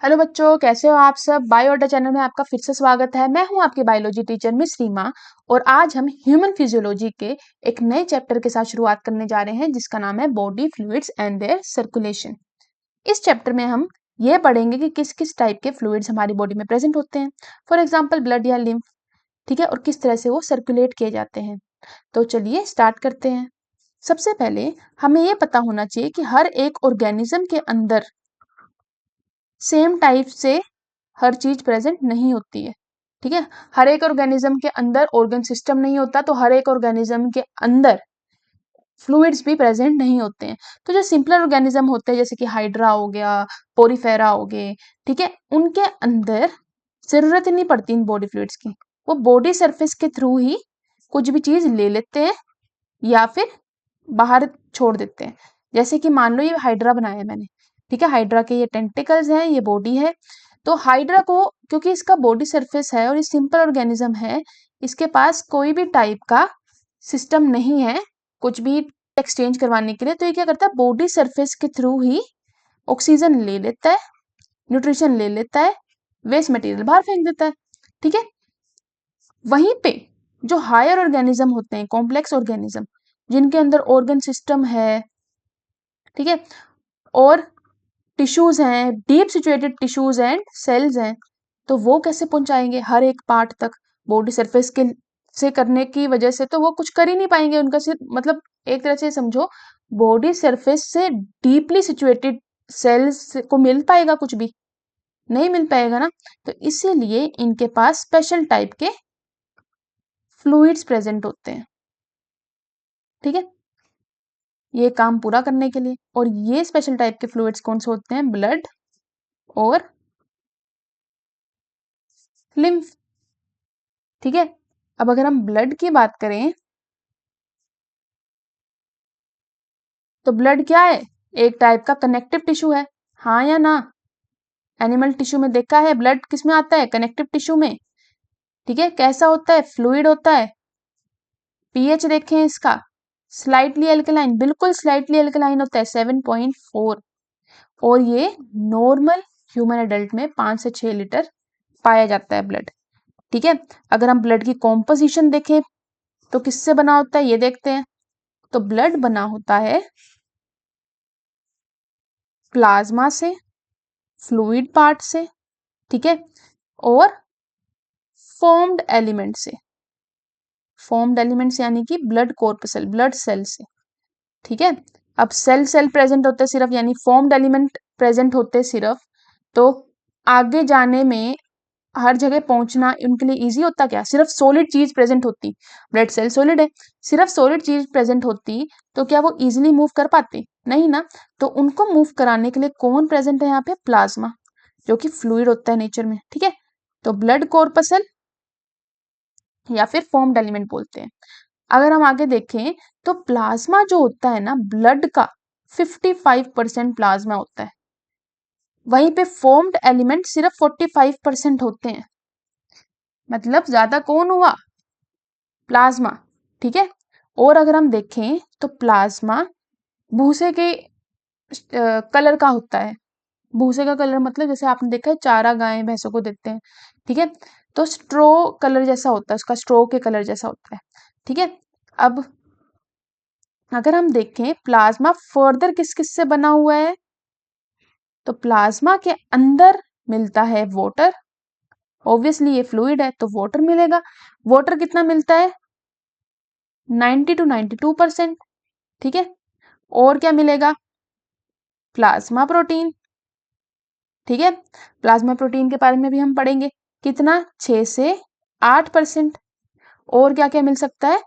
Hello बच्चों, कैसे हो आप सब। बायो अड्डा चैनल में आपका फिर से स्वागत है। मैं हूं आपकी बायोलॉजी टीचर मिस रीमा और आज हम ह्यूमन फिजियोलॉजी के एक नए चैप्टर के साथ शुरुआत करने जा रहे हैं जिसका नाम है body fluids and their circulation. इस चैप्टर में हम ये पढ़ेंगे कि किस किस टाइप के फ्लूइड्स हमारी बॉडी में प्रेजेंट होते हैं। फॉर एग्जाम्पल ब्लड या लिम्फ, ठीक है, और किस तरह से वो सर्कुलेट किए जाते हैं। तो चलिए स्टार्ट करते हैं। सबसे पहले हमें ये पता होना चाहिए कि हर एक ऑर्गेनिज्म के अंदर सेम टाइप से हर चीज प्रेजेंट नहीं होती है। ठीक है, हर एक ऑर्गेनिज्म के अंदर ऑर्गन सिस्टम नहीं होता, तो हर एक ऑर्गेनिज्म के अंदर फ्लूइड्स भी प्रेजेंट नहीं होते हैं। तो जो सिंपलर ऑर्गेनिज्म होते हैं जैसे कि हाइड्रा हो गया, पोरीफेरा हो गए, ठीक है, उनके अंदर जरूरत ही नहीं पड़ती इन बॉडी फ्लूइड्स की। वो बॉडी सरफेस के थ्रू ही कुछ भी चीज ले लेते हैं या फिर बाहर छोड़ देते हैं। जैसे कि मान लो ये हाइड्रा बनाया है मैंने, ठीक है, हाइड्रा के ये टेंटिकल्स हैं, ये बॉडी है। तो हाइड्रा को, क्योंकि इसका बॉडी सरफेस है और ये सिंपल ऑर्गेनिज्म है, इसके पास कोई भी टाइप का सिस्टम नहीं है कुछ भी एक्सचेंज करवाने के लिए, तो ये क्या करता है, बॉडी सरफेस के थ्रू ही ऑक्सीजन ले लेता है, न्यूट्रिशन ले लेता है, वेस्ट मटेरियल बाहर फेंक देता है। ठीक है, वहीं पे जो हायर ऑर्गेनिज्म होते हैं, कॉम्प्लेक्स ऑर्गेनिज्म, जिनके अंदर ऑर्गन सिस्टम है, ठीक है, और टिश्यूज हैं, deep situated tissues and cells हैं, तो वो कैसे पहुंचाएंगे हर एक पार्ट तक। बॉडी सरफेस के से करने की वजह से तो वो कुछ कर ही नहीं पाएंगे। उनका सिर्फ मतलब एक तरह से समझो, बॉडी सरफेस से डीपली सिचुएटेड सेल्स को मिल पाएगा, कुछ भी नहीं मिल पाएगा ना। तो इसीलिए इनके पास स्पेशल टाइप के फ्लूइड्स प्रेजेंट होते हैं। ठीक है, ये काम पूरा करने के लिए। और ये स्पेशल टाइप के फ्लूइड्स कौन से होते हैं, ब्लड और लिम्फ। ठीक है, अब अगर हम ब्लड की बात करें तो ब्लड क्या है, एक टाइप का कनेक्टिव टिश्यू है, हाँ या ना। एनिमल टिश्यू में देखा है ब्लड किस में आता है, कनेक्टिव टिश्यू में। ठीक है, कैसा होता है, फ्लूइड होता है। पीएच देखें इसका, स्लाइटली अल्कलाइन, बिल्कुल स्लाइटली अल्कलाइन होता है, 7.4। और ये नॉर्मल ह्यूमन एडल्ट में 5 से 6 लीटर पाया जाता है ब्लड। ठीक है, अगर हम ब्लड की कॉम्पोजिशन देखें तो किससे बना होता है, ये देखते हैं। तो ब्लड बना होता है प्लाज्मा से, फ्लूइड पार्ट से, ठीक है, और फॉर्म्ड एलिमेंट से। फॉर्म्ड एलिमेंट्स यानी कि ब्लड कॉर्पसल, ब्लड सेल से। ठीक है, अब सेल सेल प्रेजेंट होते सिर्फ, यानी फॉर्म्ड एलिमेंट प्रेजेंट होते सिर्फ, तो आगे जाने में हर जगह पहुंचना उनके लिए इजी होता क्या, सिर्फ सॉलिड चीज प्रेजेंट होती। ब्लड सेल सॉलिड है, सिर्फ सॉलिड चीज प्रेजेंट होती तो क्या वो इजीली मूव कर पाते, नहीं ना। तो उनको मूव कराने के लिए कौन प्रेजेंट है यहाँ पे, प्लाज्मा, जो कि फ्लूइड होता है नेचर में। ठीक है, तो ब्लड कॉर्पसल या फिर फॉर्म्ड एलिमेंट बोलते हैं। अगर हम आगे देखें तो प्लाज्मा जो होता है ना, ब्लड का 55% प्लाज्मा होता है, वहीं पे फॉर्म्ड एलिमेंट सिर्फ 45% होते हैं। मतलब ज्यादा कौन हुआ, प्लाज्मा। ठीक है, और अगर हम देखें तो प्लाज्मा भूसे के कलर का होता है। भूसे का कलर मतलब जैसे आपने देखा है चारा गाय भैंसों को देते हैं, ठीक है, तो स्ट्रो कलर जैसा होता है, उसका स्ट्रो के कलर जैसा होता है। ठीक है, अब अगर हम देखें प्लाज्मा फर्दर किस किस से बना हुआ है, तो प्लाज्मा के अंदर मिलता है वाटर। ऑब्वियसली ये फ्लूइड है तो वाटर मिलेगा। वाटर कितना मिलता है, 90 to 92%। ठीक है, और क्या मिलेगा, प्लाज्मा प्रोटीन। ठीक है, प्लाज्मा प्रोटीन के बारे में भी हम पढ़ेंगे, कितना, 6 से 8%। और क्या क्या मिल सकता है,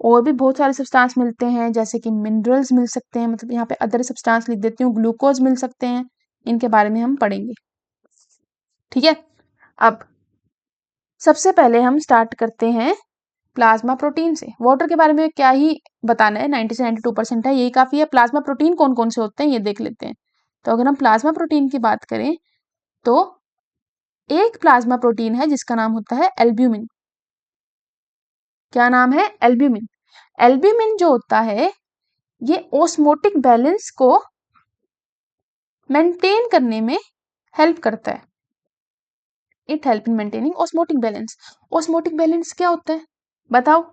और भी बहुत सारे सब्सटेंस मिलते हैं, जैसे कि मिनरल्स मिल सकते हैं, मतलब यहाँ पे अदर सब्सटेंस लिख देती हूँ, ग्लूकोज मिल सकते हैं, इनके बारे में हम पढ़ेंगे। ठीक है, अब सबसे पहले हम स्टार्ट करते हैं प्लाज्मा प्रोटीन से। वाटर के बारे में क्या ही बताना है, 90 से 92% है, यही काफी है। प्लाज्मा प्रोटीन कौन कौन से होते हैं ये देख लेते हैं। तो अगर हम प्लाज्मा प्रोटीन की बात करें तो एक प्लाज्मा प्रोटीन है जिसका नाम होता है एल्ब्यूमिन। क्या नाम है, एल्ब्यूमिन। एल्ब्यूमिन जो होता है ये ऑस्मोटिक बैलेंस को मेंटेन करने में हेल्प करता है। It help in maintaining osmotic balance. Osmotic balance क्या होता है बताओ?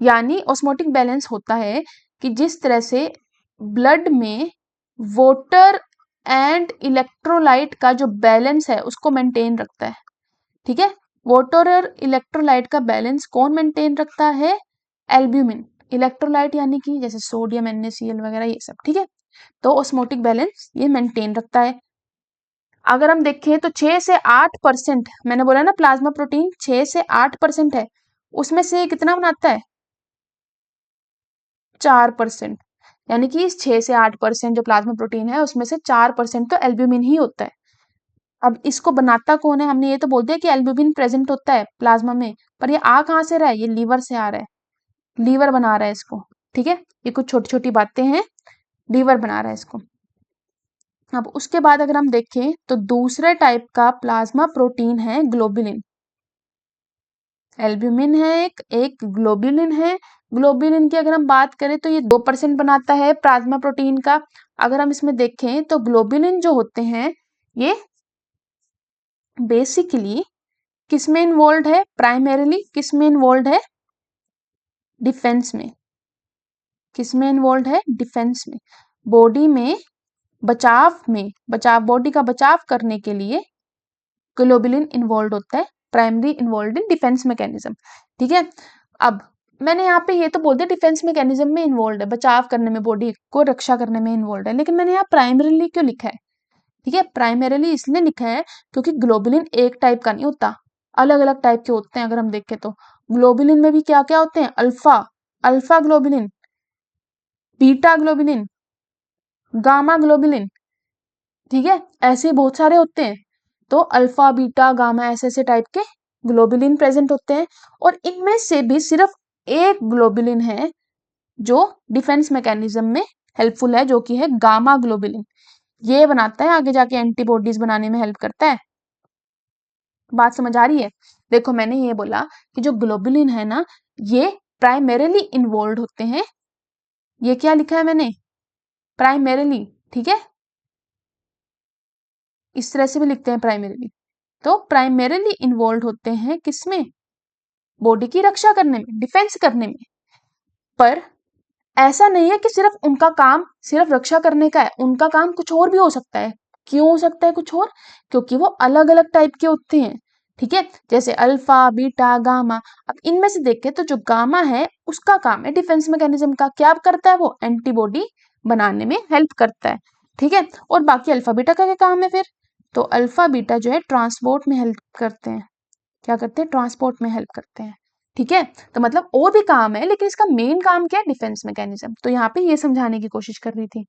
यानी ऑस्मोटिक बैलेंस होता है कि जिस तरह से ब्लड में वाटर एंड इलेक्ट्रोलाइट का जो बैलेंस है उसको मेंटेन रखता है। ठीक है, वाटर और इलेक्ट्रोलाइट का बैलेंस कौन मेंटेन रखता है? एल्ब्यूमिन। इलेक्ट्रोलाइट यानी कि जैसे सोडियम, NaCl वगैरह ये सब। ठीक है, तो ऑस्मोटिक बैलेंस ये मेंटेन रखता है। अगर हम देखें तो 6 से 8%, मैंने बोला ना प्लाज्मा प्रोटीन 6 से 8% है, उसमें से कितना बनाता है? 4%। यानी कि इस 6 से 8% जो प्लाज्मा प्रोटीन है उसमें से 4% तो एल्ब्यूमिन ही होता है। अब इसको बनाता कौन है? हमने ये तो बोल दिया कि एल्ब्यूमिन प्रेजेंट होता है प्लाज्मा में, पर ये आ कहाँ से रहा है? ये लीवर से आ रहा है, लीवर बना रहा है इसको। ठीक है, ये कुछ छोटी छोटी बातें हैं, लीवर बना रहा है इसको। अब उसके बाद अगर हम देखें तो दूसरे टाइप का प्लाज्मा प्रोटीन है ग्लोबुलिन। एल्ब्यूमिन है एक ग्लोबुलिन है। ग्लोबुलिन की अगर हम बात करें तो ये 2% बनाता है प्लाज्मा प्रोटीन का। अगर हम इसमें देखें तो ग्लोबुलिन जो होते हैं ये बेसिकली किस में इन्वॉल्व है? प्राइमरीली किस में इन्वॉल्व है? डिफेंस में। किस में इन्वॉल्व है? डिफेंस में। बॉडी में बचाव बॉडी का बचाव करने के लिए ग्लोबुलिन इन्वॉल्व होता है, primary involve in defence mechanism. ठीक है, अब मैंने यहाँ पे ये तो बोल दिया डिफेंस मैकेनिज्म में इन्वॉल्व है, बचाव करने में, बॉडी को रक्षा करने में इन्वॉल्व है, लेकिन मैंने यहाँ प्राइमरीली क्यों लिखा है? ठीक है, प्राइमरीली इसलिए लिखा है क्योंकि ग्लोबुलिन एक टाइप का नहीं होता, अलग अलग टाइप के होते हैं। अगर हम देखें तो ग्लोबुलिन में भी क्या क्या होते हैं? Alpha alpha globulin, beta globulin, gamma globulin. ठीक है, ऐसे बहुत सारे होते हैं। तो अल्फा, बीटा, गामा ऐसे ऐसे टाइप के ग्लोबुलिन प्रेजेंट होते हैं, और इनमें से भी सिर्फ एक ग्लोबुलिन है जो डिफेंस मैकेनिज्म में हेल्पफुल है, जो कि है गामा ग्लोबुलिन। ये बनाता है, आगे जाके एंटीबॉडीज बनाने में हेल्प करता है। बात समझ आ रही है? देखो मैंने ये बोला कि जो ग्लोबुलिन है ना, ये प्राइमरीली इन्वॉल्व होते हैं। ये क्या लिखा है मैंने? प्राइमरीली। ठीक है, इस तरह से भी लिखते हैं प्राइमरीली। तो प्राइमरीली इन्वॉल्व होते हैं किसमें? बॉडी की रक्षा करने में, डिफेंस करने में। पर ऐसा नहीं है कि सिर्फ उनका काम सिर्फ रक्षा करने का है, उनका काम कुछ और भी हो सकता है। क्यों हो सकता है कुछ और? क्योंकि वो अलग अलग टाइप के होते हैं। ठीक है, जैसे अल्फा, बीटा, गामा। अब इनमें से देखें तो जो गामा है उसका काम है डिफेंस मैकेनिज्म का। क्या करता है वो? एंटीबॉडी बनाने में हेल्प करता है। ठीक है, और बाकी अल्फा बीटा का क्या काम है फिर? तो अल्फा बीटा जो है ट्रांसपोर्ट में हेल्प करते हैं। क्या करते हैं? ट्रांसपोर्ट में हेल्प करते हैं। ठीक है, तो मतलब और भी काम है, लेकिन इसका मेन काम क्या है? Defence mechanism. तो यहाँ पे ये समझाने की कोशिश कर रही थी।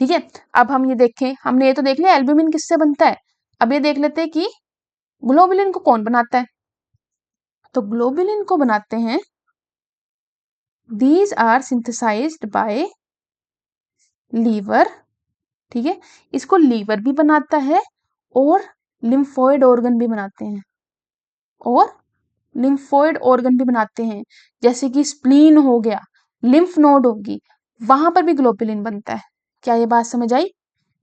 ठीक है, अब हम ये देखें, हमने ये तो देख लिया एल्ब्यूमिन किससे बनता है। अब ये देख लेते हैं कि ग्लोबुलिन को कौन बनाता है। तो ग्लोबुलिन को बनाते हैं, these are synthesised by liver. ठीक है, इसको लीवर भी बनाता है और लिम्फोइड ऑर्गन भी बनाते हैं, और लिम्फोइड ऑर्गन भी बनाते हैं, जैसे कि स्प्लीन हो गया, लिम्फ नोड होगी, वहां पर भी ग्लोबुलिन बनता है। क्या ये बात समझ आई?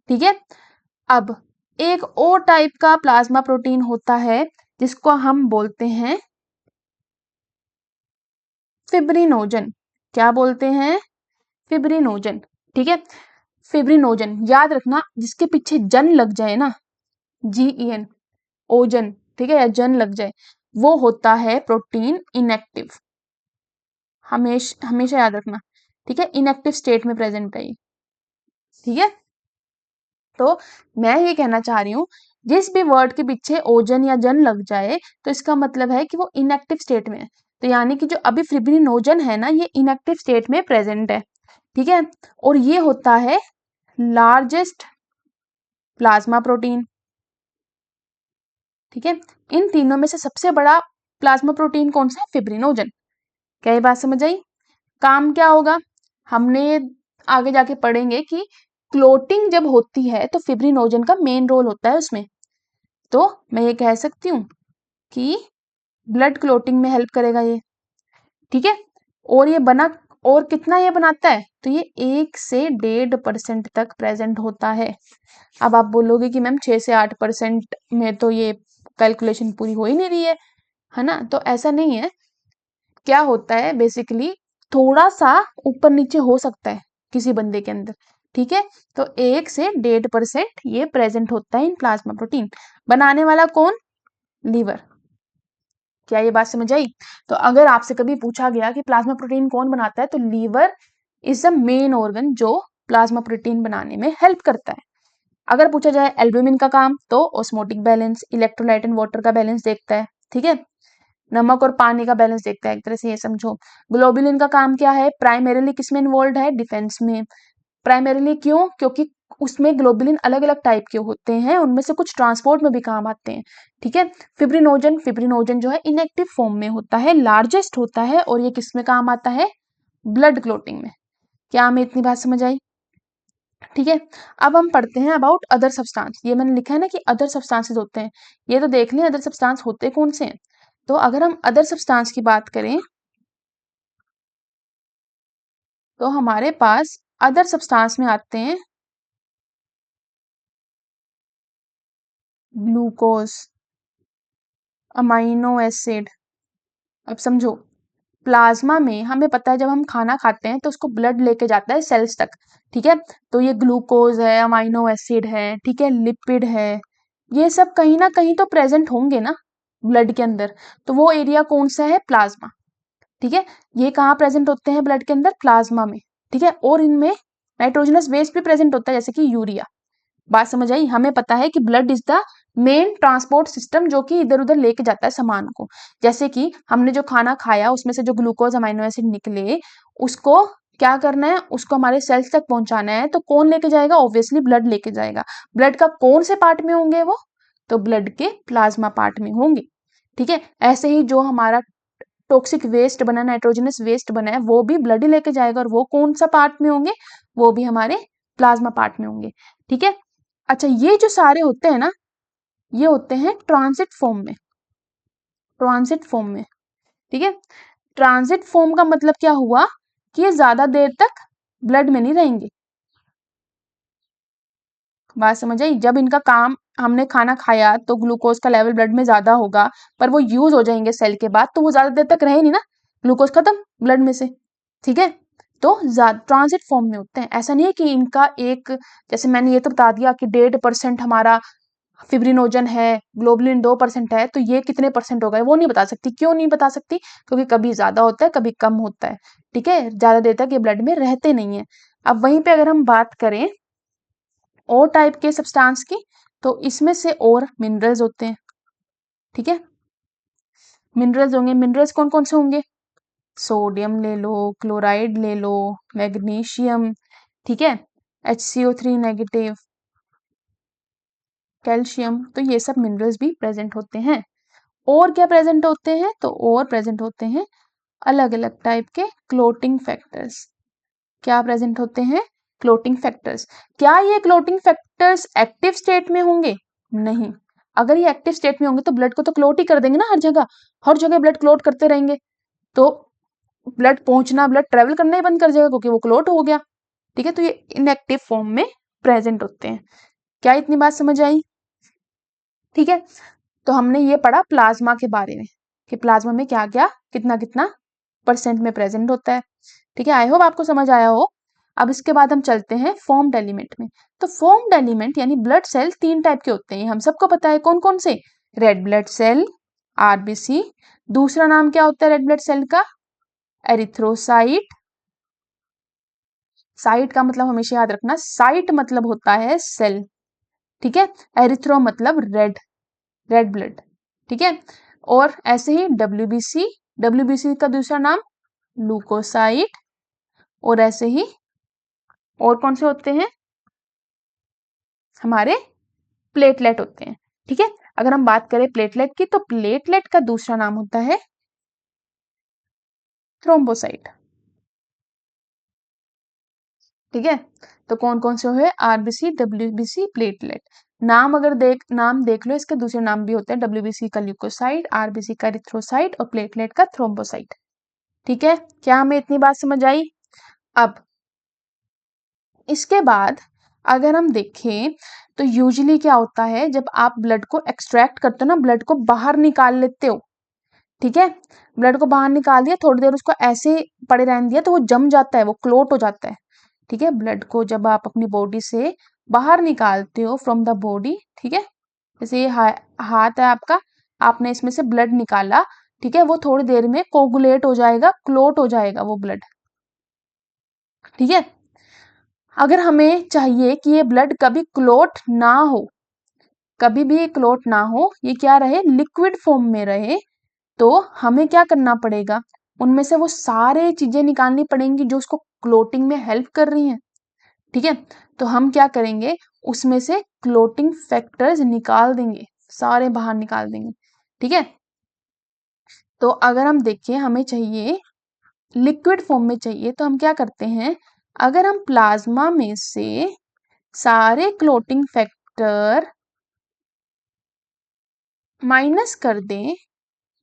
ठीक है, अब एक और टाइप का प्लाज्मा प्रोटीन होता है जिसको हम बोलते हैं फिब्रिनोजन। क्या बोलते हैं? फिब्रिनोजन। ठीक है, फिब्रिनोजन याद रखना, जिसके पीछे जन लग जाए ना, GEN, ओजन, ठीक है, या जन लग जाए, वो होता है प्रोटीन इनएक्टिव। हमेशा याद रखना। ठीक है, इनएक्टिव स्टेट में प्रेजेंट है ये। ठीक है, तो मैं ये कहना चाह रही हूँ, जिस भी वर्ड के पीछे ओजन या जन लग जाए तो इसका मतलब है कि वो इनएक्टिव स्टेट में है। तो यानी कि जो अभी फिब्रिनोजन है ना, ये इनएक्टिव स्टेट में प्रेजेंट है। ठीक है, और ये होता है लार्जेस्ट प्लाज्मा प्रोटीन। ठीक है, इन तीनों में से सबसे बड़ा प्लाज्मा प्रोटीन कौन सा है? फिब्रिनोजन। क्या ये बात समझ आई? काम क्या होगा? हमने आगे जाके पढ़ेंगे कि क्लोटिंग जब होती है तो फिब्रिनोजन का मेन रोल होता है उसमें। तो मैं ये कह सकती हूँ कि ब्लड क्लोटिंग में हेल्प करेगा ये। ठीक है, और ये बना और कितना ये बनाता है, तो ये 1 से 1.5% तक प्रेजेंट होता है। अब आप बोलोगे कि मैम 6 से 8% में तो ये कैलकुलेशन पूरी हो ही नहीं रही है ना, तो ऐसा नहीं है। क्या होता है बेसिकली, थोड़ा सा ऊपर नीचे हो सकता है किसी बंदे के अंदर, ठीक है। तो 1 से 1.5% ये प्रेजेंट होता है इन प्लाज्मा प्रोटीन। बनाने वाला कौन, लीवर। क्या ये बात समझ आई? तो अगर आपसे कभी पूछा गया कि प्लाज्मा प्रोटीन कौन बनाता है, तो liver is the main organ जो प्लाज्मा प्रोटीन बनाने में हेल्प करता है। अगर पूछा जाए एल्ब्यूमिन का काम, तो osmotic balance, electrolyte and water का बैलेंस देखता है, ठीक है। नमक और पानी का बैलेंस देखता है, एक तरह से ये समझो। ग्लोबुलिन का काम क्या है, प्राइमरीली किसमें इन्वॉल्व है, डिफेंस में। प्राइमरीली क्यों, क्योंकि उसमें ग्लोबुलिन अलग अलग टाइप के होते हैं, उनमें से कुछ ट्रांसपोर्ट में भी काम आते हैं, ठीक है। फिब्रिनोजन, फिब्रिनोजन जो है इनएक्टिव फॉर्म में होता है, लार्जेस्ट होता है, और ये किस में काम आता है, ब्लड क्लोटिंग में। क्या हमें इतनी बात समझ आई? ठीक है। अब हम पढ़ते हैं अबाउट अदर सब्सटेंस। ये मैंने लिखा है ना कि अदर सब्सटेंसेस होते हैं, ये तो देख लें अदर सब्सटेंस होते कौन से हैं। तो अगर हम अदर सब्सटेंस की बात करें, तो हमारे पास अदर सब्सटेंस में आते हैं ग्लूकोज, अमाइनो एसिड। अब समझो, प्लाज्मा में हमें पता है जब हम खाना खाते हैं तो उसको ब्लड लेके जाता है सेल्स तक, ठीक है। तो ये ग्लूकोज है, अमाइनो एसिड है, ठीक है, लिपिड है, ये सब कहीं ना कहीं तो प्रेजेंट होंगे ना ब्लड के अंदर। तो वो एरिया कौन सा है, प्लाज्मा, ठीक है। ये कहाँ प्रेजेंट होते हैं, ब्लड के अंदर, प्लाज्मा में, ठीक है। और इनमें नाइट्रोजनस वेस्ट भी प्रेजेंट होता है, जैसे कि यूरिया। बात समझ आई? हमें पता है कि blood is the main transport system जो कि इधर उधर लेके जाता है सामान को। जैसे कि हमने जो खाना खाया उसमें से जो ग्लूकोज अमाइनो एसिड निकले, उसको क्या करना है, उसको हमारे सेल्स तक पहुंचाना है, तो कौन लेके जाएगा, ऑब्वियसली ब्लड लेके जाएगा। ब्लड का कौन से पार्ट में होंगे वो, तो ब्लड के प्लाज्मा पार्ट में होंगे, ठीक है। ऐसे ही जो हमारा टॉक्सिक वेस्ट बना, नाइट्रोजनस वेस्ट बना है, वो भी ब्लड ही लेके जाएगा, और वो कौन सा पार्ट में होंगे, वो भी हमारे प्लाज्मा पार्ट में होंगे, ठीक है। अच्छा, ये जो सारे होते हैं ना, ये होते हैं ट्रांजिट फॉर्म में, ट्रांजिट फॉर्म में, ठीक है। ट्रांजिट फॉर्म का मतलब क्या हुआ, कि ये ज्यादा देर तक ब्लड में नहीं रहेंगे। बात समझ आई? जब इनका काम, हमने खाना खाया तो ग्लूकोज का लेवल ब्लड में ज्यादा होगा, पर वो यूज हो जाएंगे सेल के बाद, तो वो ज्यादा देर तक रहे नहीं ना, ग्लूकोज खत्म ब्लड में से, ठीक है। तो ट्रांजिट फॉर्म में होते हैं। ऐसा नहीं है कि इनका एक, जैसे मैंने ये तो बता दिया कि 1.5% हमारा फिब्रिनोजन है, ग्लोबुलिन 2% है, तो ये कितने परसेंट होगा वो नहीं बता सकती। क्यों नहीं बता सकती, क्योंकि कभी ज्यादा होता है कभी कम होता है, ठीक है। ज्यादा देर तक ये ब्लड में रहते नहीं है। अब वहीं पे अगर हम बात करें और टाइप के सब्सटेंस की, तो इसमें से और मिनरल्स होते हैं, ठीक है। मिनरल्स होंगे, मिनरल्स कौन कौन से होंगे, सोडियम ले लो, क्लोराइड ले लो, मैग्नीशियम, ठीक है, HCO3 नेगेटिव, कैल्शियम, तो ये सब मिनरल्स भी प्रेजेंट होते हैं। और क्या प्रेजेंट होते हैं, तो और प्रेजेंट होते हैं अलग अलग टाइप के क्लोटिंग फैक्टर्स। क्या प्रेजेंट होते हैं, क्लोटिंग फैक्टर्स। क्या ये क्लोटिंग फैक्टर्स एक्टिव स्टेट में होंगे, नहीं। अगर ये एक्टिव स्टेट में होंगे तो ब्लड को तो क्लोट ही कर देंगे ना, हर जगह ब्लड क्लोट करते रहेंगे, तो ब्लड पहुंचना, ब्लड ट्रेवल करना ही बंद कर जाएगा, क्योंकि वो क्लोट हो गया, ठीक है। तो ये इनएक्टिव फॉर्म में प्रेजेंट होते हैं। क्या इतनी बात समझ आई? ठीक है। तो हमने ये पढ़ा प्लाज्मा के बारे में, कि प्लाज्मा में क्या क्या कितना कितना परसेंट में प्रेजेंट होता है, ठीक है। आई होप आपको समझ आया हो। अब इसके बाद हम चलते हैं फॉर्म्ड एलिमेंट में। तो फॉर्म्ड एलिमेंट यानी ब्लड सेल 3 टाइप के होते हैं, हम सबको पता है कौन कौन से, रेड ब्लड सेल, आरबीसी, दूसरा नाम क्या होता है रेड ब्लड सेल का, एरिथ्रोसाइट। साइट का मतलब हमेशा याद रखना, साइट मतलब होता है सेल, ठीक है। एरिथ्रो मतलब रेड, रेड ब्लड, ठीक है। और ऐसे ही डब्ल्यूबीसी, डब्ल्यूबीसी का दूसरा नाम लूकोसाइट, और ऐसे ही और कौन से होते हैं, हमारे प्लेटलेट होते हैं, ठीक है। अगर हम बात करें प्लेटलेट की, तो प्लेटलेट का दूसरा नाम होता है थ्रोम्बोसाइट, ठीक है। तो कौन कौन से हुए, आरबीसी, डब्ल्यूबीसी, प्लेटलेट। नाम देख लो, इसके दूसरे नाम भी होते हैं, डब्ल्यूबीसी का ल्यूकोसाइट, आरबीसी का एरिथ्रोसाइट, और प्लेटलेट का थ्रोम्बोसाइट। ठीक है, क्या हमें इतनी बात समझ आई? अब इसके बाद अगर हम देखें तो यूजुअली क्या होता है, जब आप ब्लड को एक्सट्रैक्ट करते हो ना, ब्लड को बाहर निकाल लेते हो, ठीक है, ब्लड को बाहर निकाल दिया, थोड़ी देर उसको ऐसे पड़े रहने दिया तो वो जम जाता है, वो क्लोट हो जाता है। ठीक है, ब्लड को जब आप अपनी बॉडी से बाहर निकालते हो फ्रॉम द बॉडी, ठीक है, जैसे ये हाथ है आपका, आपने इसमें से ब्लड निकाला, ठीक है, वो थोड़ी देर में कोगुलेट हो जाएगा, क्लोट हो जाएगा वो ब्लड। ठीक है, अगर हमें चाहिए कि ये ब्लड कभी क्लोट ना हो, कभी भी ये क्लोट ना हो, ये क्या रहे, लिक्विड फॉर्म में रहे, तो हमें क्या करना पड़ेगा, उनमें से वो सारे चीजें निकालनी पड़ेंगी जो उसको क्लोटिंग में हेल्प कर रही हैं। ठीक है, तो हम क्या करेंगे, उसमें से क्लोटिंग फैक्टर्स निकाल देंगे, सारे बाहर निकाल देंगे। ठीक है, तो अगर हम देखें हमें चाहिए लिक्विड फॉर्म में चाहिए, तो हम क्या करते हैं, अगर हम प्लाज्मा में से सारे क्लोटिंग फैक्टर माइनस कर दें,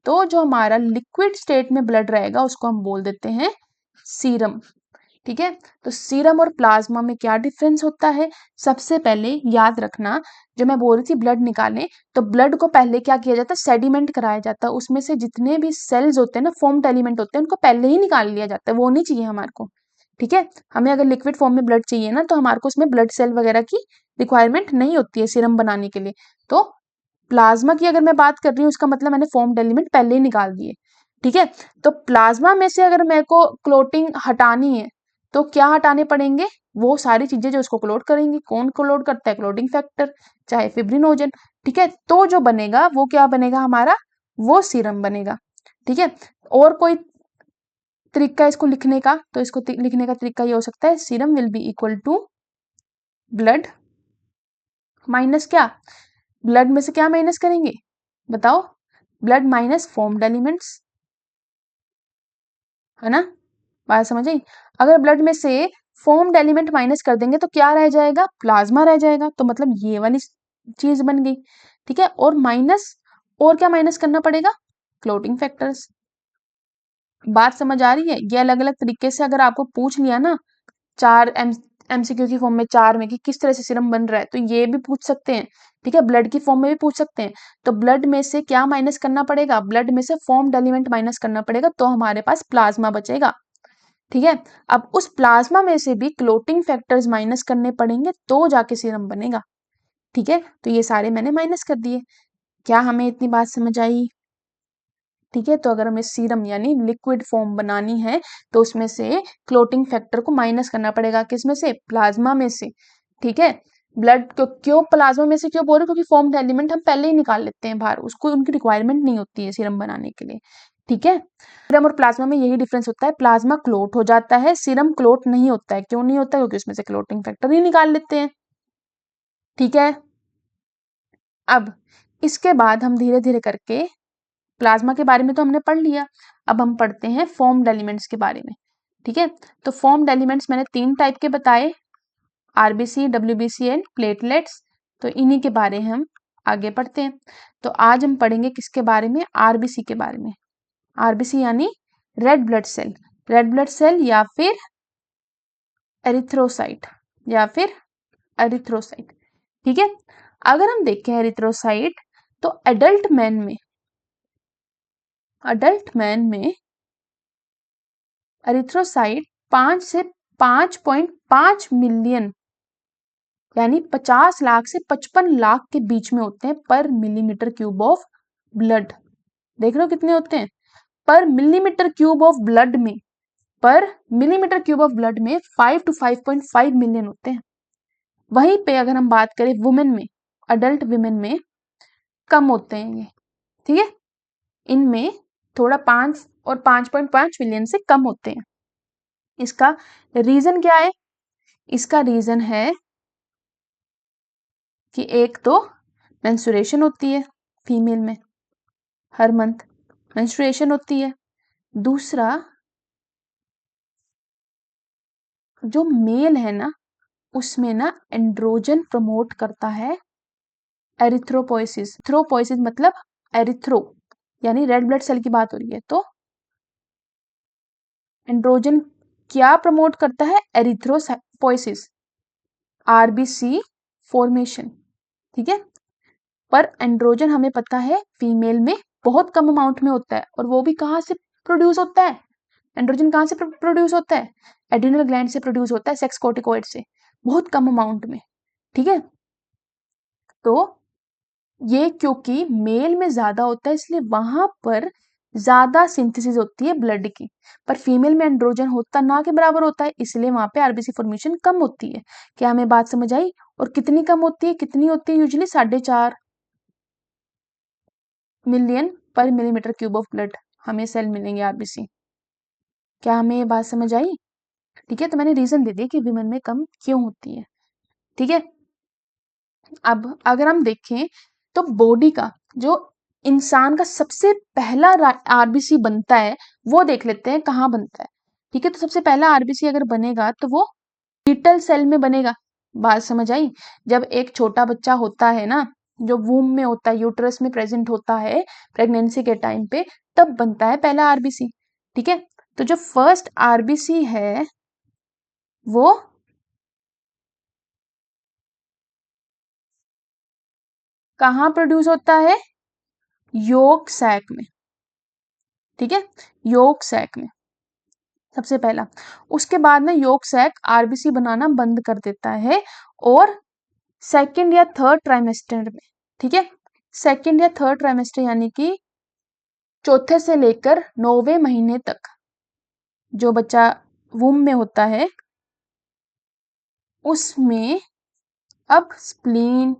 तो जो हमारा लिक्विड स्टेट में ब्लड रहेगा उसको हम बोल देते हैं सीरम। ठीक है, तो सीरम और प्लाज्मा में क्या डिफरेंस होता है, सबसे पहले याद रखना, जो मैं बोल रही थी ब्लड निकालने, तो ब्लड को पहले क्या किया जाता है, सेडिमेंट कराया जाता है, उसमें से जितने भी सेल्स होते हैं ना, फॉर्म्ड एलिमेंट होते हैं, उनको पहले ही निकाल लिया जाता है, वो नहीं चाहिए हमारे को। ठीक है, हमें अगर लिक्विड फॉर्म में ब्लड चाहिए ना, तो हमारे को उसमें ब्लड सेल वगैरह की रिक्वायरमेंट नहीं होती है सीरम बनाने के लिए। तो प्लाज्मा की अगर मैं बात कर रही हूँ, उसका मतलब मैंने फॉर्म्ड एलिमेंट पहले ही निकाल दिए। ठीक है, तो प्लाज्मा में से अगर मेरे को क्लोटिंग हटानी है, तो क्या हटाने पड़ेंगे, वो सारी चीजें जो उसको क्लोट करेंगी, कौन क्लोट करता है, क्लोटिंग फैक्टर, चाहे फिब्रिनोजन। ठीक है, तो जो बनेगा वो क्या बनेगा हमारा, वो सीरम बनेगा। ठीक है, और कोई तरीका इसको लिखने का, तो इसको लिखने का तरीका ये हो सकता है, serum will be equal to blood minus क्या, ब्लड में से क्या माइनस करेंगे, बताओ, ब्लड माइनस फॉर्म्ड एलिमेंट्स, है ना, बात समझ आई। अगर ब्लड में से फॉर्म्ड एलिमेंट माइनस कर देंगे तो क्या रह जाएगा, प्लाज्मा रह जाएगा, तो मतलब ये वाली चीज बन गई। ठीक है, और माइनस, और क्या माइनस करना पड़ेगा, क्लोटिंग फैक्टर्स। बात समझ आ रही है, ये अलग अलग तरीके से अगर आपको पूछ लिया ना, चार एमसीक्यू की फॉर्म में, चार में, कि किस तरह से सीरम बन रहा है, तो ये भी पूछ सकते हैं। ठीक है, ब्लड की फॉर्म में भी पूछ सकते हैं, तो ब्लड में से क्या माइनस करना पड़ेगा, ब्लड में से फॉर्म्ड एलिमेंट माइनस करना पड़ेगा, तो हमारे पास प्लाज्मा बचेगा। ठीक है, अब उस प्लाज्मा में से भी क्लोटिंग फैक्टर्स माइनस करने पड़ेंगे, तो जाके सीरम बनेगा। ठीक है, तो ये सारे मैंने माइनस कर दिए। क्या हमें इतनी बात समझ आई? ठीक है, तो अगर हमें सीरम यानी लिक्विड फॉर्म बनानी है, तो उसमें से क्लोटिंग फैक्टर को माइनस करना पड़ेगा, किसमें से, प्लाज्मा में से। ठीक है, ब्लड को क्यों प्लाज्मा में से क्यों बोल रहे, क्योंकि फॉर्म्ड एलिमेंट हम पहले ही निकाल लेते हैं बाहर, उसको उनकी रिक्वायरमेंट नहीं होती है सीरम बनाने के लिए। ठीक है, सीरम और प्लाज्मा में यही डिफरेंस होता है, प्लाज्मा क्लोट हो जाता है, सीरम क्लोट नहीं होता है, क्यों नहीं होता, क्योंकि उसमें से क्लोटिंग फैक्टर ही निकाल लेते हैं। ठीक है, अब इसके बाद हम धीरे धीरे करके, प्लाज्मा के बारे में तो हमने पढ़ लिया, अब हम पढ़ते हैं फॉर्म्ड एलिमेंट्स के बारे में। ठीक है, तो फॉर्म्ड एलिमेंट्स मैंने 3 टाइप के बताए, आरबीसी, डब्ल्यूबीसी एंड प्लेटलेट्स, तो इन्हीं के बारे में हम आगे पढ़ते हैं। तो आज हम पढ़ेंगे किसके बारे में, आरबीसी के बारे में। आरबीसी यानी red blood cell, red blood cell या फिर एरिथ्रोसाइट, या फिर एरिथ्रोसाइट। ठीक है, अगर हम देखें एरिथ्रोसाइट, तो एडल्ट मैन में एरिथ्रोसाइट 5 से 5.5 मिलियन, यानी 50 लाख से 55 लाख के बीच में होते हैं पर मिलीमीटर क्यूब ऑफ ब्लड। देख रहे हो कितने होते हैं, पर मिलीमीटर क्यूब ऑफ ब्लड में, पर मिलीमीटर क्यूब ऑफ ब्लड में 5 to 5.5 मिलियन होते हैं। वहीं पे अगर हम बात करें वुमेन में, अडल्ट वुमेन में कम होते हैं ये। ठीक है, इनमें थोड़ा 5 और 5.5 मिलियन से कम होते हैं। इसका रीजन क्या है, इसका रीजन है कि एक तो मेंस्ट्रुएशन होती है फीमेल में, हर मंथ मेंस्ट्रुएशन होती है। दूसरा, जो मेल है ना, उसमें ना एंड्रोजन प्रमोट करता है एरिथ्रोपोइसिस, एरिथ्रोपोइसिस मतलब एरिथ्रो यानी रेड ब्लड सेल की बात हो रही है, तो एंड्रोजन क्या प्रमोट करता है? एरिथ्रोपोइसिस, आरबीसी फॉर्मेशन, ठीक है। पर एंड्रोजन हमें पता है फीमेल में बहुत कम अमाउंट में होता है, और वो भी कहाँ से प्रोड्यूस होता है? एंड्रोजन कहाँ से प्रोड्यूस होता है? एड्रिनल ग्लैंड से प्रोड्यूस होता है, सेक्स कोर्टिकोइड से, बहुत कम अमाउंट में, ठीक है। तो ये क्योंकि मेल में ज्यादा होता है इसलिए वहां पर ज्यादा सिंथेसिस होती है ब्लड की, पर फीमेल में एंड्रोजन होता ना के बराबर होता है, इसलिए वहां पे आरबीसी फॉर्मेशन कम होती है। क्या हमें बात समझ आई? और कितनी कम होती है? कितनी होती है? यूजुअली 4.5 मिलियन पर मिलीमीटर क्यूब ऑफ ब्लड हमें सेल मिलेंगे आरबीसी। क्या हमें ये बात समझ आई? ठीक है, तो मैंने रीजन दे दिया कि विमेन में कम क्यों होती है, ठीक है। अब अगर हम देखें तो बॉडी का जो इंसान का सबसे पहला आरबीसी बनता है वो देख लेते हैं कहाँ बनता है, ठीक है। तो सबसे पहला आरबीसी अगर बनेगा तो वो फीटल सेल में बनेगा। बात समझ आई? जब एक छोटा बच्चा होता है ना, जो वूम में होता है, यूट्रस में प्रेजेंट होता है प्रेगनेंसी के टाइम पे, तब बनता है पहला आरबीसी, ठीक है। तो जो फर्स्ट आरबीसी है वो कहाँ प्रोड्यूस होता है? योक सैक में, ठीक है, योक सैक में सबसे पहला। उसके बाद में योक सैक आरबीसी बनाना बंद कर देता है, और सेकंड या थर्ड ट्राइमेस्टर में, ठीक है, सेकंड या थर्ड ट्राइमेस्टर यानी कि चौथे से लेकर 9वें महीने तक जो बच्चा वूम में होता है उसमें अब स्प्लीन,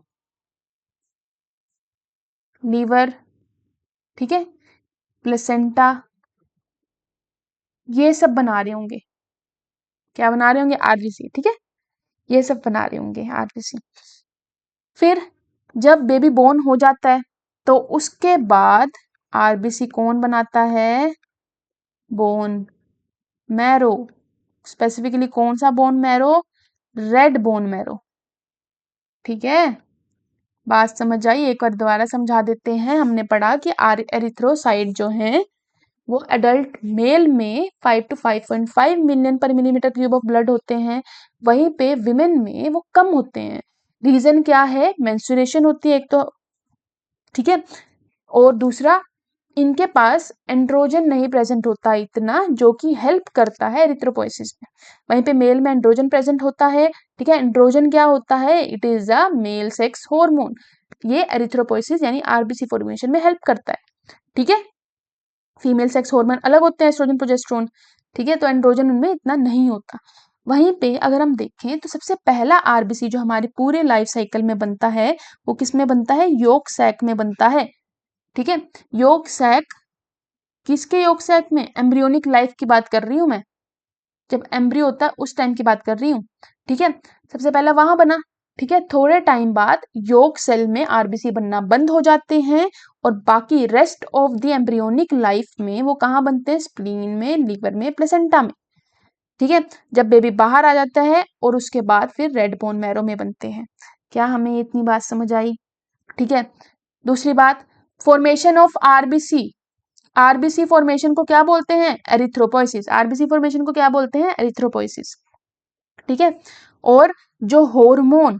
लीवर, ठीक है, प्लेसेंटा, ये सब बना रहे होंगे। क्या बना रहे होंगे? आरबीसी, ठीक है, ये सब बना रहे होंगे आरबीसी। फिर जब बेबी बोर्न हो जाता है तो उसके बाद आरबीसी कौन बनाता है? बोन मैरो, स्पेसिफिकली कौन सा bone marrow? Red bone marrow, ठीक है। बात समझ आई? एक बार दोबारा समझा देते हैं। हमने पढ़ा कि एरिथ्रोसाइट जो है वो एडल्ट मेल में 5 to 5.5 मिलियन पर मिलीमीटर क्यूब ऑफ ब्लड होते हैं, वहीं पे विमेन में वो कम होते हैं। रीजन क्या है? मेंस्ट्रुएशन होती है एक तो, ठीक है, और दूसरा इनके पास एंड्रोजन नहीं प्रेजेंट होता इतना, जो कि हेल्प करता है एरिथ्रोपोइसिस में। वहीं पे मेल में एंड्रोजन प्रेजेंट होता है, ठीक है। एंड्रोजन क्या होता है? It is a male sex hormone, ये एरिथ्रोपोइसिस यानी आरबीसी फॉर्मेशन में हेल्प करता है, ठीक है। फीमेल सेक्स हार्मोन अलग होते हैं, एस्ट्रोजन प्रोजेस्टेरोन, ठीक है, तो एंड्रोजन उनमें इतना नहीं होता। वहीं पे अगर हम देखें तो सबसे पहला आरबीसी जो हमारे पूरे लाइफ साइकिल में बनता है वो किस में बनता है? योक सैक में बनता है, ठीक है। योक सैक, किसके योक सैक में? एम्ब्रियोनिक लाइफ की बात कर रही हूं मैं, जब एम्ब्रियो होता है उस टाइम की बात कर रही हूँ, ठीक है। सबसे पहला वहां बना, ठीक है। थोड़े टाइम बाद योक सेल में आरबीसी बनना बंद हो जाते हैं, और बाकी rest of the embryonic life में वो कहाँ बनते हैं? स्प्लीन में, लीवर में, प्लेसेंटा में, ठीक है। जब बेबी बाहर आ जाता है और उसके बाद फिर रेड बोन मैरो में बनते हैं। क्या हमें इतनी बात समझ आई? ठीक है। दूसरी बात, formation of RBC, RBC formation को क्या बोलते हैं? एरिथ्रोपोइसिस। आरबीसी फॉर्मेशन को क्या बोलते हैं? एरिथ्रोपोइसिस, ठीक है। और जो हार्मोन,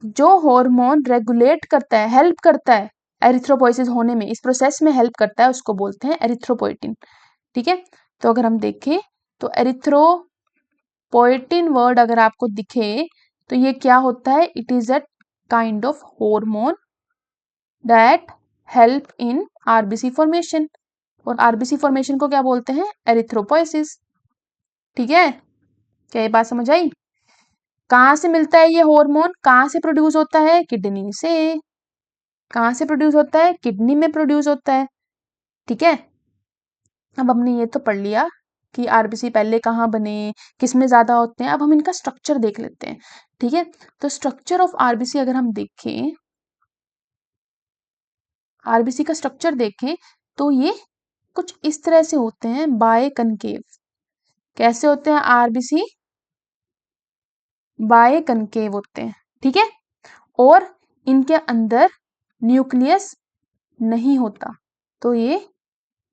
जो हार्मोन रेगुलेट करता है, हेल्प करता है एरिथ्रोपोइसिस होने में, इस प्रोसेस में हेल्प करता है, उसको बोलते हैं एरिथ्रोपोइटिन, ठीक है। तो अगर हम देखें तो एरिथ्रोपोइटिन वर्ड अगर आपको दिखे तो ये क्या होता है? It is a kind of hormone that help in RBC formation, और आरबीसी फॉर्मेशन को क्या बोलते हैं? एरिथ्रोपोइसिस, ठीक है। क्या ये बात समझ आई? कहाँ से मिलता है ये हार्मोन? कहाँ से प्रोड्यूस होता है? किडनी से। कहाँ से प्रोड्यूस होता है? किडनी में प्रोड्यूस होता है, ठीक है। अब हमने ये तो पढ़ लिया कि आरबीसी पहले कहाँ बने, किस में ज्यादा होते हैं। अब हम इनका स्ट्रक्चर देख लेते हैं, ठीक है। तो स्ट्रक्चर ऑफ आरबीसी अगर हम देखें, आरबीसी का स्ट्रक्चर देखें तो ये कुछ इस तरह से होते हैं, बाय कनकेव। कैसे होते हैं आरबीसी? बाय कनकेव होते हैं, ठीक है। और इनके अंदर न्यूक्लियस नहीं होता, तो ये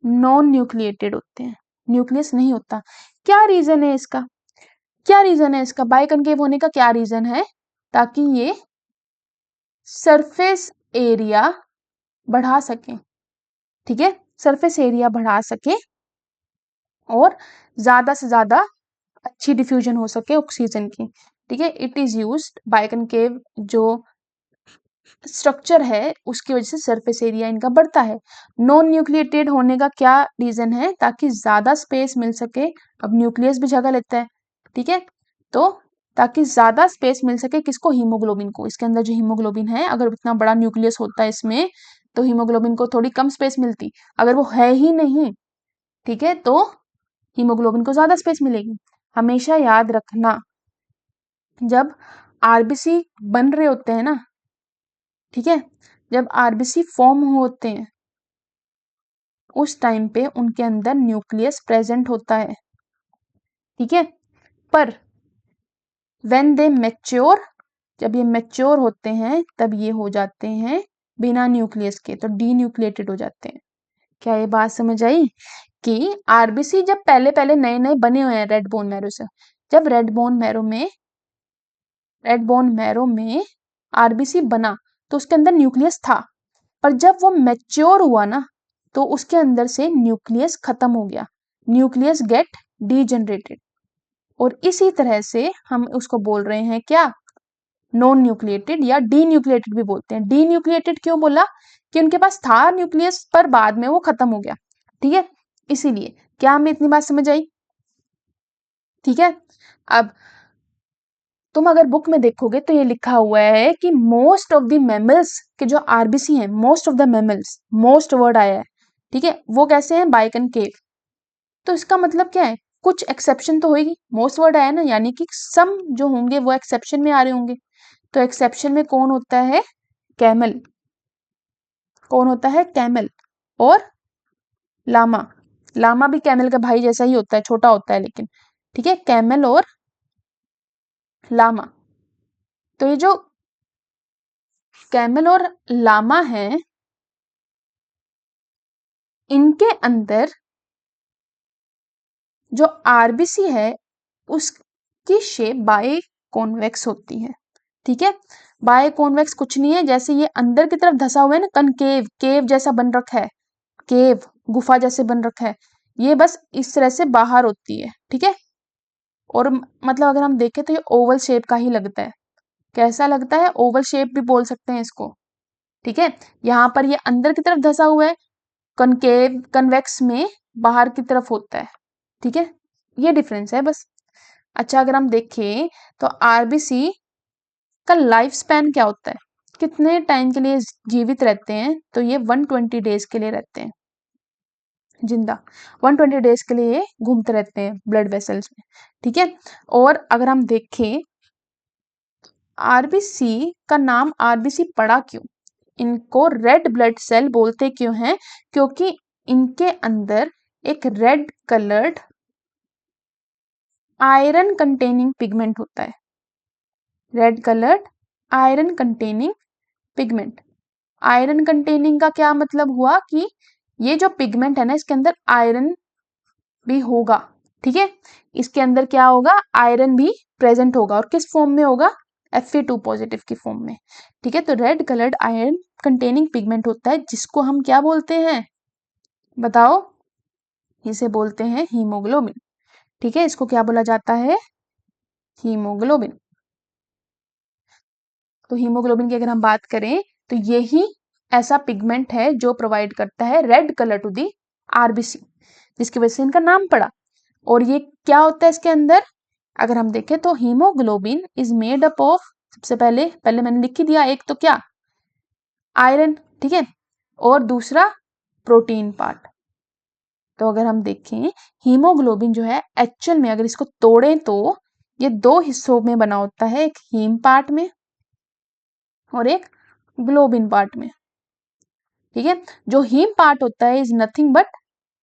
नॉन न्यूक्लिएटेड होते हैं, न्यूक्लियस नहीं होता। क्या रीजन है इसका? क्या रीजन है इसका? बाइकनकेव होने का क्या रीजन है? ताकि ये सरफेस एरिया बढ़ा सके, ठीक है, सरफेस एरिया बढ़ा सके और ज्यादा से ज्यादा अच्छी डिफ्यूजन हो सके ऑक्सीजन की, ठीक है। इट इज यूज्ड बाइकनकेव जो स्ट्रक्चर है उसकी वजह से सरफेस एरिया इनका बढ़ता है। नॉन न्यूक्लिएटेड होने का क्या रीजन है? ताकि ज्यादा स्पेस मिल सके। अब न्यूक्लियस भी जगह लेता है, ठीक है, तो ताकि ज्यादा स्पेस मिल सके किसको? हीमोग्लोबिन को। इसके अंदर जो हीमोग्लोबिन है, अगर इतना बड़ा न्यूक्लियस होता है इसमें तो हीमोग्लोबिन को थोड़ी कम स्पेस मिलती, अगर वो है ही नहीं, ठीक है, तो हीमोग्लोबिन को ज्यादा स्पेस मिलेगी। हमेशा याद रखना, जब आरबीसी बन रहे होते हैं ना, ठीक है, जब आरबीसी फॉर्म होते हैं उस टाइम पे उनके अंदर न्यूक्लियस प्रेजेंट होता है, ठीक है। पर व्हेन दे मैच्योर, जब ये मैच्योर होते हैं तब ये हो जाते हैं बिना न्यूक्लियस के, तो डी न्यूक्लिएटेड हो जाते हैं। क्या ये बात समझ आई कि आरबीसी जब पहले पहले नए नए बने हुए हैं रेड बोन मैरो से, जब रेड बोन मैरो में आरबीसी बना तो उसके अंदर न्यूक्लियस था, पर जब वो मैच्योर हुआ ना तो उसके अंदर से न्यूक्लियस खत्म हो गया, न्यूक्लियस गेट डीजनरेटेड। और इसी तरह से हम उसको बोल रहे हैं क्या? नॉन न्यूक्लिएटेड या डी न्यूक्लिएटेड भी बोलते हैं। डी न्यूक्लिएटेड क्यों बोला? कि उनके पास था न्यूक्लियस पर बाद में वो खत्म हो गया, ठीक है, इसीलिए। क्या हमें इतनी बात समझ आई? ठीक है। अब तुम अगर बुक में देखोगे तो ये लिखा हुआ है कि मोस्ट ऑफ द मैमल्स के जो आरबीसी हैं, most of the mammals, most word आया है, ठीक है, वो कैसे हैं? बाइकनकेव। तो इसका मतलब क्या है? कुछ एक्सेप्शन तो होगी, मोस्ट वर्ड आया ना, यानी कि सम जो होंगे वो एक्सेप्शन में आ रहे होंगे। तो एक्सेप्शन में कौन होता है? कैमल। कौन होता है? कैमल और लामा। लामा भी कैमल का भाई जैसा ही होता है, छोटा होता है लेकिन, ठीक है, कैमल और लामा। तो ये जो कैमल और लामा है, इनके अंदर जो आरबीसी है उसकी शेप बाय कॉन्वेक्स होती है, ठीक है। बाय कॉन्वेक्स कुछ नहीं है, जैसे ये अंदर की तरफ धसा हुआ है ना, कनकेव, केव जैसा बन रखा है, केव गुफा जैसे बन रखा है, ये बस इस तरह से बाहर होती है, ठीक है। और मतलब अगर हम देखें तो ये ओवल शेप का ही लगता है। कैसा लगता है? ओवल शेप भी बोल सकते हैं इसको, ठीक है। यहाँ पर ये अंदर की तरफ धसा हुआ है, कनकेव कन्वेक्स में बाहर की तरफ होता है, ठीक है, ये डिफरेंस है बस। अच्छा, अगर हम देखें तो आरबीसी का लाइफ स्पैन क्या होता है, कितने टाइम के लिए जीवित रहते हैं? तो ये 120 डेज के लिए रहते हैं जिंदा, 120 डेज के लिए घूमते रहते हैं ब्लड वेसल्स में, ठीक है। और अगर हम देखें आरबीसी का नाम आरबीसी पड़ा क्यों? इनको रेड ब्लड सेल बोलते क्यों हैं? क्योंकि इनके अंदर एक red coloured iron containing pigment होता है, red coloured iron containing pigment. Iron containing का क्या मतलब हुआ? कि ये जो पिगमेंट है ना, इसके अंदर आयरन भी होगा, ठीक है, इसके अंदर क्या होगा? आयरन भी प्रेजेंट होगा, और किस फॉर्म में होगा? Fe2 पॉजिटिव की फॉर्म में, ठीक है। तो red coloured iron containing pigment होता है, जिसको हम क्या बोलते हैं? बताओ। इसे बोलते हैं हीमोग्लोबिन, ठीक है, इसको क्या बोला जाता है? हीमोग्लोबिन। तो हीमोग्लोबिन की अगर हम बात करें तो यही ऐसा पिगमेंट है जो प्रोवाइड करता है red colour to the RBC, जिसकी वजह से इनका नाम पड़ा। और ये क्या होता है इसके अंदर? अगर हम देखें तो haemoglobin is made up of, सबसे पहले पहले मैंने लिख ही दिया, एक तो क्या? आयरन, ठीक है, और दूसरा प्रोटीन पार्ट। तो अगर हम देखें हीमोग्लोबिन जो है एक्चुअल में अगर इसको तोड़ें तो ये दो हिस्सों में बना होता है, एक हीम पार्ट में और एक ग्लोबिन पार्ट में, ठीक है। जो हीम पार्ट होता है is nothing but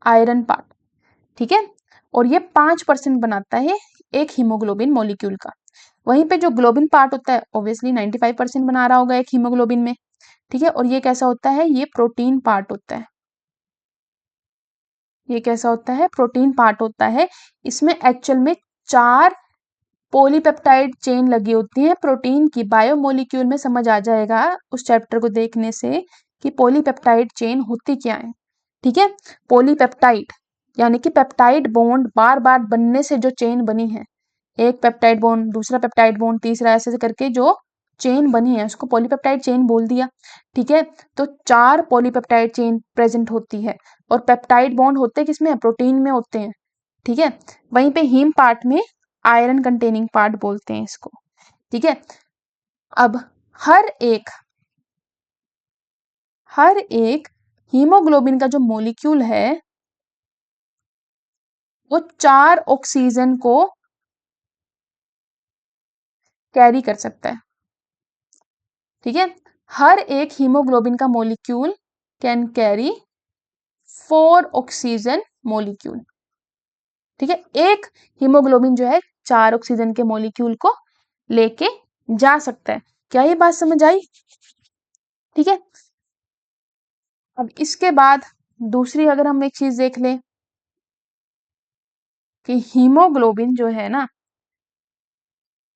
iron part, ठीक है, और ये 5% बनाता है एक हीमोग्लोबिन मॉलिक्यूल का। वहीं पे जो ग्लोबिन पार्ट होता है ऑब्वियसली 95% बना रहा होगा एक हीमोग्लोबिन में, ठीक है। और ये कैसा होता है? ये प्रोटीन पार्ट होता है, ये कैसा होता है, प्रोटीन पार्ट होता है। इसमें एक्चुअल में 4 पॉलीपेप्टाइड चेन लगी होती है प्रोटीन की। बायोमोलिक्यूल में समझ आ जाएगा उस चैप्टर को देखने से कि पॉलीपेप्टाइड चेन होती क्या है। ठीक है, पॉलीपेप्टाइड यानी कि पेप्टाइड बॉन्ड बार बार बनने से जो चेन बनी है, एक पेप्टाइड बॉन्ड, दूसरा पेप्टाइड बॉन्ड, तीसरा, ऐसे करके जो चेन बनी है उसको पॉलीपेप्टाइड चेन बोल दिया। ठीक है, तो 4 पॉलीपेप्टाइड चेन प्रेजेंट होती है और पेप्टाइड बॉन्ड होते किसमें, प्रोटीन में होते हैं। ठीक है, वहीं पे हीम पार्ट में आयरन कंटेनिंग पार्ट बोलते हैं इसको। ठीक है, अब हर एक हीमोग्लोबिन का जो मॉलिक्यूल है वो 4 ऑक्सीजन को कैरी कर सकता है। ठीक है, हर एक हीमोग्लोबिन का molecule can carry 4 oxygen molecule. ठीक है, एक हीमोग्लोबिन जो है 4 ऑक्सीजन के मॉलिक्यूल को लेके जा सकता है। क्या ये बात समझ आई? ठीक है, अब इसके बाद दूसरी अगर हम एक चीज देख लें कि हीमोग्लोबिन जो है ना,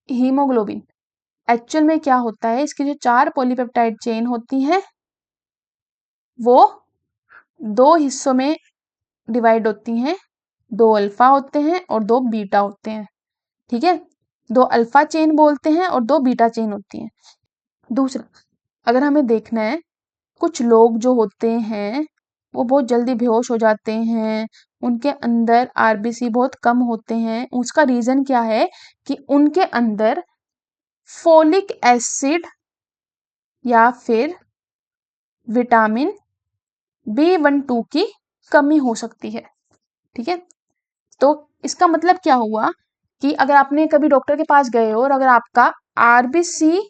हीमोग्लोबिन एक्चुअल में क्या होता है, इसकी जो 4 पॉलीपेप्टाइड चेन होती हैं वो 2 हिस्सों में डिवाइड होती हैं। 2 अल्फा होते हैं और 2 बीटा होते हैं। ठीक है, 2 अल्फा चेन बोलते हैं और 2 बीटा चेन होती हैं। दूसरा, अगर हमें देखना है, कुछ लोग जो होते हैं वो बहुत जल्दी बेहोश हो जाते हैं, उनके अंदर आरबीसी बहुत कम होते हैं। उसका रीजन क्या है कि उनके अंदर फोलिक एसिड या फिर विटामिन B12 की कमी हो सकती है। ठीक है, तो इसका मतलब क्या हुआ कि अगर आपने कभी डॉक्टर के पास गए हो और अगर आपका आरबीसी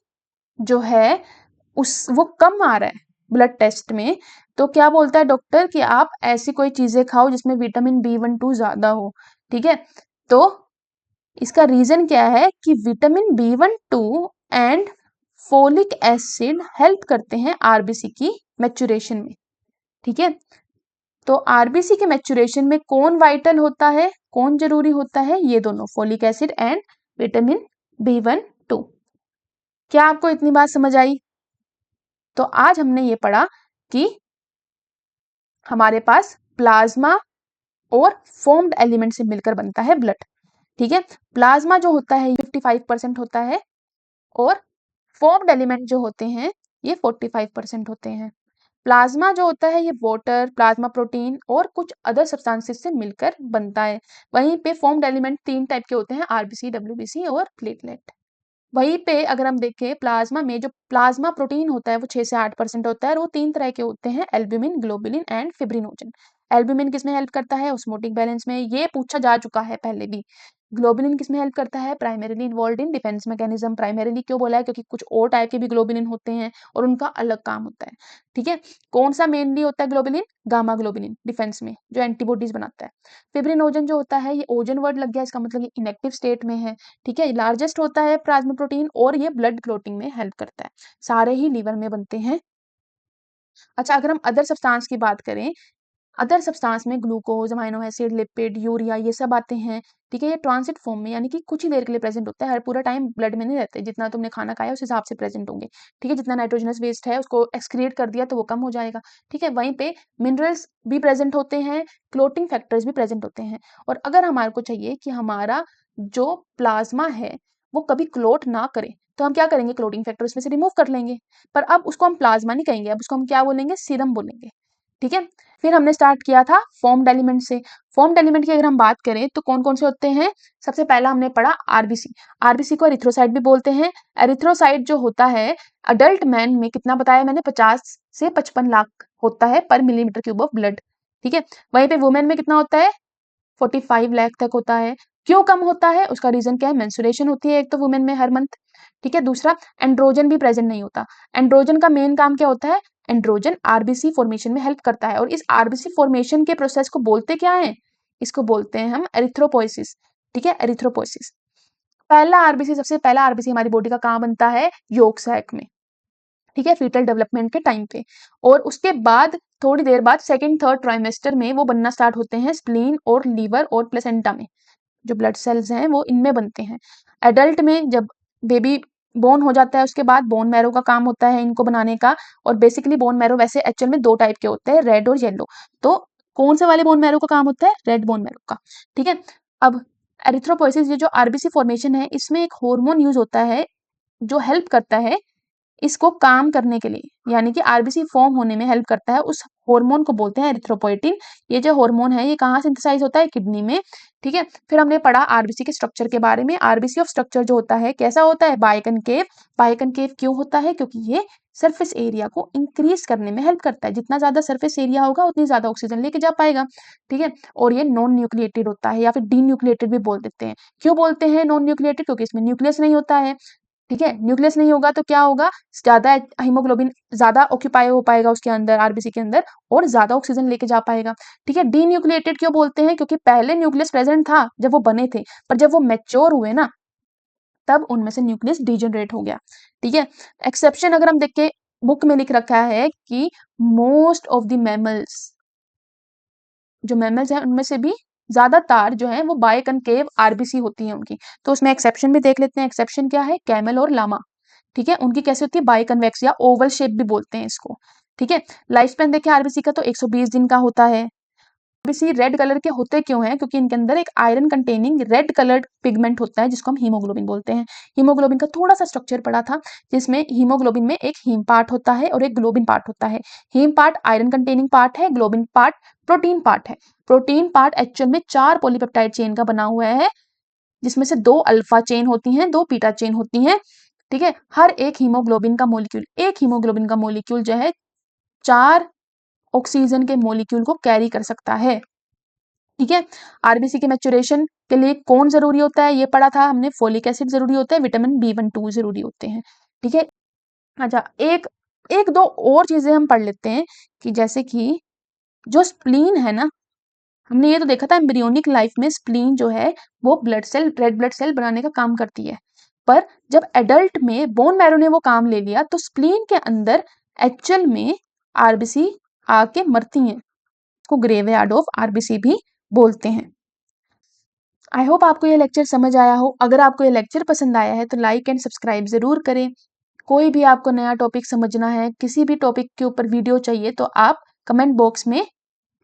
जो है उस वो कम आ रहा है ब्लड टेस्ट में, तो क्या बोलता है डॉक्टर कि आप ऐसी कोई चीजें खाओ जिसमें विटामिन B12 ज्यादा हो। ठीक है, तो इसका रीजन क्या है कि vitamin B12 and folic acid help करते हैं आरबीसी की मैच्योरेशन में। ठीक है, तो आरबीसी के मैच्योरेशन में कौन वाइटल होता है, कौन जरूरी होता है, ये दोनों, folic acid and vitamin B12। क्या आपको इतनी बात समझ आई? तो आज हमने ये पढ़ा कि हमारे पास प्लाज्मा और फॉर्म्ड एलिमेंट से मिलकर बनता है ब्लड। ठीक है, प्लाज्मा जो होता है 55% होता है और फॉर्म्ड एलिमेंट जो होते हैं ये 45% होते हैं। प्लाज्मा जो होता है ये वाटर, प्लाज्मा प्रोटीन और कुछ अदर सब्सटेंसेस से मिलकर बनता है। वहीं पे फॉर्म्ड एलिमेंट 3 टाइप के होते हैं, आरबीसी, डब्ल्यूबीसी और प्लेटलेट। वहीं पे अगर हम देखें प्लाज्मा में, जो प्लाज्मा प्रोटीन होता है वो 6 से 8% होता है और वो 3 तरह के होते हैं, albumin, globulin and fibrinogen. Albumin किसमें हेल्प करता है, ऑस्मोटिक बैलेंस में, ये पूछा जा चुका है पहले भी। ग्लोबुलिन किसमें हेल्प करता है, primarily involve in defence mechanism. Primarily क्यों बोला है, क्योंकि कुछ और टाइप के भी ग्लोबुलिन होते हैं और उनका अलग काम होता है। ठीक है, कौन सा मेनली होता है ग्लोबुलिन, गामा ग्लोबुलिन, डिफेंस में जो एंटीबॉडीज बनाता है। फिब्रिनोजन जो होता है, ये ओजन वर्ड लग गया, इसका मतलब ये इनएक्टिव स्टेट में है। ठीक है, लार्जेस्ट होता है प्लाज्मा प्रोटीन और ये ब्लड क्लोटिंग में हेल्प करता है। सारे ही लीवर में बनते हैं। अच्छा, अगर हम अदर सब्सटेंस की बात करें, अदर सब्सटेंस में glucose, amino acid, lipid, urea, ये सब आते हैं। ठीक है, ये ट्रांसिट फॉर्म में यानी कि कुछ ही देर के लिए प्रेजेंट होता है, हर पूरा टाइम ब्लड में नहीं रहते। जितना तुमने खाना खाया उस हिसाब से प्रेजेंट होंगे। ठीक है, जितना नाइट्रोजनस वेस्ट है उसको एक्सक्रिएट कर दिया तो वो कम हो जाएगा। ठीक है, वहीं पे मिनरल्स भी प्रेजेंट होते हैं, क्लोटिंग फैक्टर्स भी प्रेजेंट होते हैं। और अगर हमारे को चाहिए कि हमारा जो प्लाज्मा है वो कभी क्लोट ना करे, तो हम क्या करेंगे, क्लोटिंग फैक्टर उसमें से रिमूव कर लेंगे। पर अब उसको हम प्लाज्मा नहीं कहेंगे, अब उसको हम क्या बोलेंगे, सीरम बोलेंगे। ठीक है, फिर हमने स्टार्ट किया था फॉर्म्ड एलिमेंट से। फॉर्म्ड एलिमेंट की अगर हम बात करें तो कौन कौन से होते हैं, सबसे पहला हमने पढ़ा आरबीसी। आरबीसी को एरिथ्रोसाइट भी बोलते हैं। एरिथ्रोसाइट जो होता है अडल्ट मैन में कितना बताया मैंने, 50 से 55 लाख होता है पर मिलीमीटर क्यूब ऑफ ब्लड। ठीक है, वहीं पे वुमेन में कितना होता है, 45 लाख तक होता है। क्यों कम होता है, उसका रीजन क्या है, मेंस्ट्रुएशन होती है एक तो वुमेन में हर मंथ। ठीक है, दूसरा एंड्रोजन भी प्रेजेंट नहीं होता। एंड्रोजन का मेन काम क्या होता है, एंड्रोजन आरबीसी फॉर्मेशन में हेल्प करता है और इस आरबीसी फॉर्मेशन के प्रोसेस को बोलते क्या है, इसको बोलते हैं हम एरिथ्रोपोइसिस। ठीक है, एरिथ्रोपोइसिस। पहला आरबीसी, सबसे पहला आरबीसी हमारी बॉडी का कहाँ बनता है, योक सैक में। ठीक है, फीटल डेवलपमेंट के टाइम पे। और उसके बाद थोड़ी देर बाद सेकंड थर्ड ट्राइमेस्टर में वो बनना स्टार्ट होते हैं स्प्लीन और लीवर और प्लेसेंटा में, जो ब्लड सेल्स हैं वो इनमें बनते हैं। एडल्ट में जब बेबी बोर्न हो जाता है उसके बाद बोन मैरो का काम होता है इनको बनाने का। और बेसिकली बोन मैरो वैसे एक्चुअल में 2 टाइप के होते हैं, रेड और येलो। तो कौन से वाले बोन मैरो का काम होता है? रेड बोन मैरो का। ठीक है, अब एरिथ्रोपोइसिस, ये जो आरबीसी फॉर्मेशन है, इसमें एक हार्मोन यूज होता है जो हेल्प करता है इसको काम करने के लिए, यानी कि आरबीसी फॉर्म होने में हेल्प करता है। उस हार्मोन को बोलते हैं एरिथ्रोपोइटिन। ये जो हार्मोन है ये कहाँ सिंथेसाइज होता है? किडनी में। ठीक है, फिर हमने पढ़ा आरबीसी के स्ट्रक्चर के बारे में। आरबीसी ऑफ स्ट्रक्चर जो होता है कैसा होता है? बाइकनकेव। बाइकनकेव क्यों होता है? क्योंकि ये सरफेस एरिया को इंक्रीज करने में हेल्प करता है। जितना ज्यादा सरफेस एरिया होगा उतनी ज्यादा ऑक्सीजन लेके जा पाएगा। ठीक है, और ये नॉन न्यूक्लिएटेड होता है या फिर डी न्यूक्लिएटेड भी बोल देते हैं। क्यों बोलते हैं नॉन न्यूक्लिएटेड? क्योंकि इसमें न्यूक्लियस नहीं होता है। ठीक है, न्यूक्लियस नहीं होगा तो क्या होगा? ज्यादा हीमोग्लोबिन ज्यादा ऑक्यूपाई हो पाएगा उसके अंदर, आरबीसी के अंदर, और ज्यादा ऑक्सीजन लेके जा पाएगा। ठीक है, डी न्यूक्लिएटेड क्यों बोलते हैं? क्योंकि पहले न्यूक्लियस प्रेजेंट था जब वो बने थे, पर जब वो मैच्योर हुए ना तब उनमें से न्यूक्लियस डीजनरेट हो गया। ठीक है, एक्सेप्शन अगर हम देखें, बुक में लिख रखा है कि मोस्ट ऑफ द मैमल्स, जो मैमल्स हैं उनमें से भी ज्यादातर जो है वो बायकनकेव आरबीसी होती है उनकी। तो उसमें एक्सेप्शन भी देख लेते हैं। एक्सेप्शन क्या है? कैमल और लामा। ठीक है, उनकी कैसी होती है? बाइकन्वेक्स या ओवल शेप भी बोलते हैं इसको। ठीक है, लाइफ स्पैन देखें आरबीसी का तो 120 दिन का होता है। आरबीसी रेड कलर के होते क्यों हैं? क्योंकि इनके अंदर एक iron containing red coloured pigment होता है जिसको हम हीमोग्लोबिन बोलते हैं। हीमोग्लोबिन का थोड़ा सा स्ट्रक्चर पड़ा था जिसमें हीमोग्लोबिन में एक हीम पार्ट होता है और एक ग्लोबिन पार्ट होता है। Heme part iron containing part है, ग्लोबिन पार्ट प्रोटीन पार्ट है। प्रोटीन पार्ट एक्चुअल में 4 पॉलीपेप्टाइड चेन का बना हुआ है, जिसमें से 2 अल्फा चेन होती हैं, 2 बीटा चेन होती हैं। ठीक है, हर एक हीमोग्लोबिन का मॉलिक्यूल, एक हीमोग्लोबिन का मॉलिक्यूल जो है 4 ऑक्सीजन के मॉलिक्यूल को कैरी कर सकता है। ठीक है, आरबीसी के मैच्योरेशन के लिए कौन जरूरी होता है? ये पढ़ा था हमने, फोलिक एसिड जरूरी होता है, विटामिन B12 जरूरी होते हैं। ठीक है, अच्छा एक एक दो और चीजें हम पढ़ लेते हैं कि जैसे कि जो स्प्लीन है ना, हमने ये तो देखा था एम्ब्रियोनिक लाइफ में स्प्लीन जो है वो blood cell, red blood cell बनाने का काम करती है। पर जब एडल्ट में बोन मैरो ने वो काम ले लिया तो स्प्लीन के अंदर एक्चुअल में आरबीसी आके मरती हैं। को ग्रेवयार्ड ऑफ आरबीसी भी बोलते हैं। आई होप आपको ये लेक्चर समझ आया हो। अगर आपको ये लेक्चर पसंद आया है तो लाइक एंड सब्सक्राइब जरूर करें। कोई भी आपको नया टॉपिक समझना है, किसी भी टॉपिक के ऊपर वीडियो चाहिए तो आप कमेंट बॉक्स में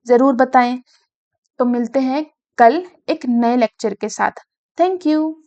जरूर बताएं। तो मिलते हैं कल एक नए लेक्चर के साथ। Thank you.